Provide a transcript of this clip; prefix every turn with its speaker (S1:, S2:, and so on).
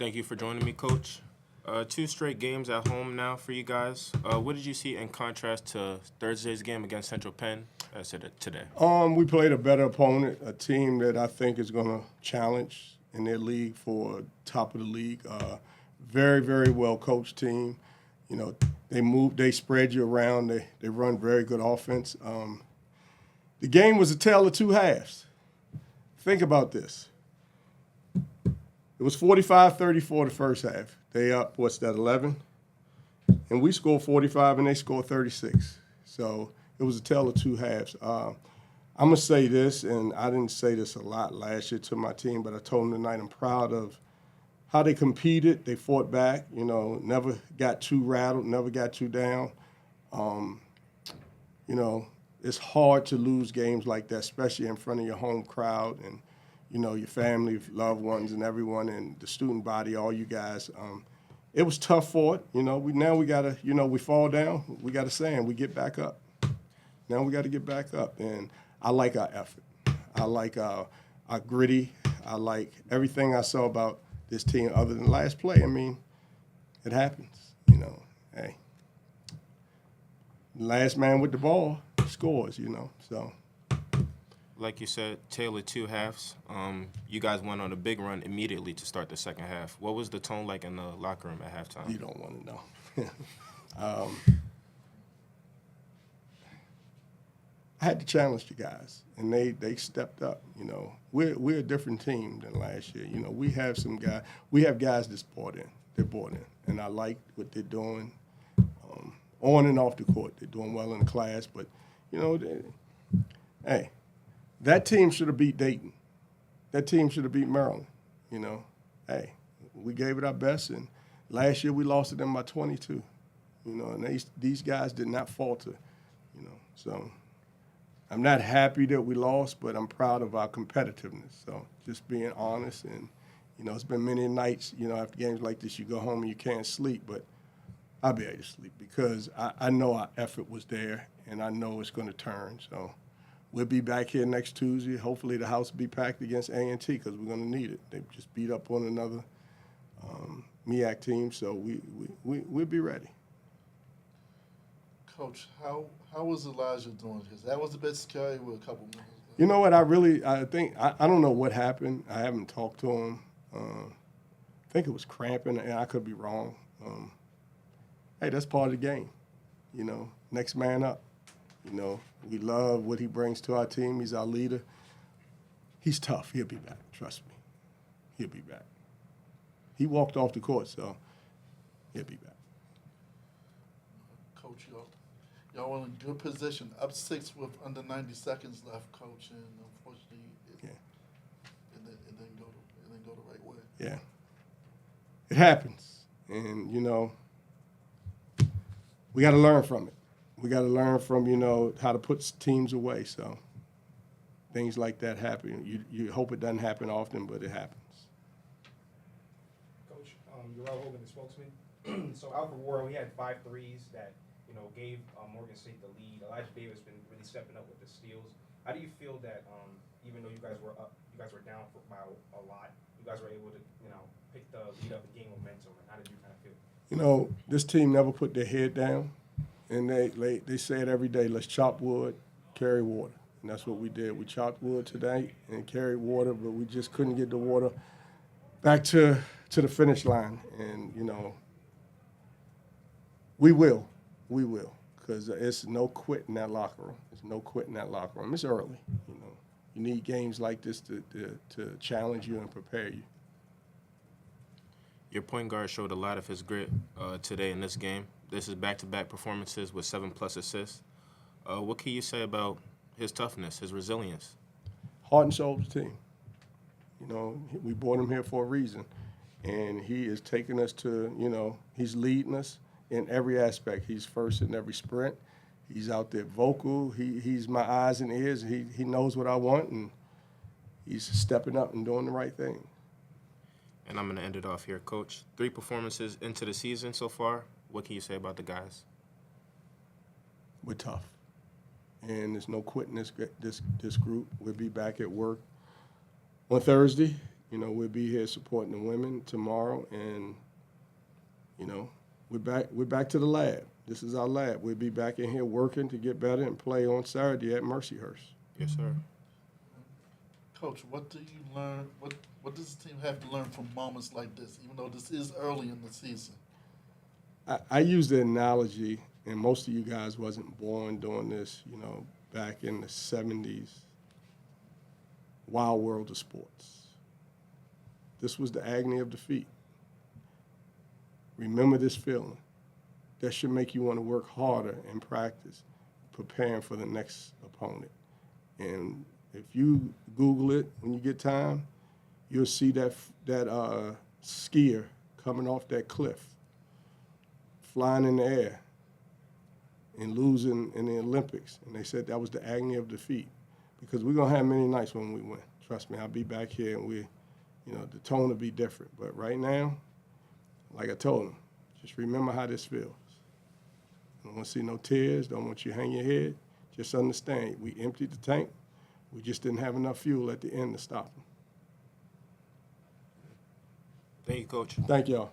S1: Thank you for joining me, Coach. Two straight games at home now for you guys. What did you see in contrast to Thursday's game against Central Penn today?
S2: We played a better opponent, a team that I think is going to challenge in their league for top of the league. Very, very well coached team. You know, they spread you around. They run very good offense. The game was a tale of two halves. Think about this. It was 45-34 the first half. They up, 11? And we scored 45 and they scored 36. So it was a tale of two halves. I'm going to say this, and I didn't say this a lot last year to my team, but I told them tonight I'm proud of how they competed. They fought back, never got too rattled, never got too down. It's hard to lose games like that, especially in front of your home crowd and, your family, loved ones, and everyone, and the student body, all you guys. It was tough for it. We got to, we fall down, we got to saying, we get back up. Now we got to get back up, and I like our effort. I like our gritty. I like everything I saw about this team other than last play. I mean, it happens, Hey, last man with the ball scores, so.
S1: Like you said, tale of two halves. You guys went on a big run immediately to start the second half. What was the tone like in the locker room at halftime?
S2: You don't want to know. I had to challenge the guys, and they stepped up. We're a different team than last year. We have guys that's bought in. They're bought in, and I like what they're doing on and off the court. They're doing well in the class, but hey, that team should have beat Dayton. That team should have beat Maryland. Hey, we gave it our best, and last year we lost to them by 22. And these guys did not falter. So. I'm not happy that we lost, but I'm proud of our competitiveness. So just being honest, and it's been many nights, after games like this, you go home and you can't sleep, but I'll be able to sleep because I know our effort was there, and I know it's going to turn. So we'll be back here next Tuesday. Hopefully the house will be packed against A&T because we're going to need it. They just beat up on another MEAC team, so we'll be ready.
S3: Coach, how was Elijah doing? Because that was a bit scary with a couple minutes.
S2: You know what? I don't know what happened. I haven't talked to him. I think it was cramping, and I could be wrong. Hey, that's part of the game. Next man up. We love what he brings to our team. He's our leader. He's tough. He'll be back. Trust me. He'll be back. He walked off the court, so he'll be back.
S3: Coach, y'all in a good position, up 6 with under 90 seconds left, Coach, and unfortunately, it didn't go the right way.
S2: Yeah, it happens, and we got to learn from it. We got to learn from how to put teams away. So things like that happen. You hope it doesn't happen often, but it happens.
S4: Coach, Uriel Hogan, the spokesman. So Alfred Warren, he had 5 threes that gave Morgan State the lead. Elijah Davis been really stepping up with the steals. How do you feel that even though you guys were down by a lot, you guys were able to pick the lead up and gain momentum? And how did you kind of feel?
S2: This team never put their head down, and they say it every day. Let's chop wood, carry water, and that's what we did. We chopped wood today and carried water, but we just couldn't get the water back to the finish line. And we will. We will, because it's no quit in that locker room. There's no quit in that locker room. It's early, You need games like this to challenge you and prepare you.
S1: Your point guard showed a lot of his grit today in this game. This is back-to-back performances with 7+ assists. What can you say about his toughness, his resilience?
S2: Heart and soul of the team. We brought him here for a reason, and he is taking us to, he's leading us in every aspect. He's first in every sprint. He's out there vocal. He's my eyes and ears. He knows what I want, and he's stepping up and doing the right thing.
S1: And I'm going to end it off here, Coach. 3 performances into the season so far. What can you say about the guys?
S2: We're tough, and there's no quitting this group. We'll be back at work on Thursday. You know, we'll be here supporting the women tomorrow, and you know, we're back to the lab. This is our lab. We'll be back in here working to get better and play on Saturday at Mercyhurst.
S1: Yes, sir.
S3: Coach, what do you learn? What does the team have to learn from moments like this, even though this is early in the season?
S2: I use the analogy, and most of you guys wasn't born during this, you know, back in the 70s, wild world of sports. This was the agony of defeat. Remember this feeling. That should make you want to work harder in practice, preparing for the next opponent. And if you Google it when you get time, you'll see that skier coming off that cliff, flying in the air, and losing in the Olympics. And they said that was the agony of defeat, because we're gonna have many nights when we win. Trust me, I'll be back here, and the tone will be different. But right now, like I told them, just remember how this feels. I don't want to see no tears. Don't want you to hang your head. Just understand, we emptied the tank. We just didn't have enough fuel at the end to stop them.
S1: Thank you, Coach.
S2: Thank y'all.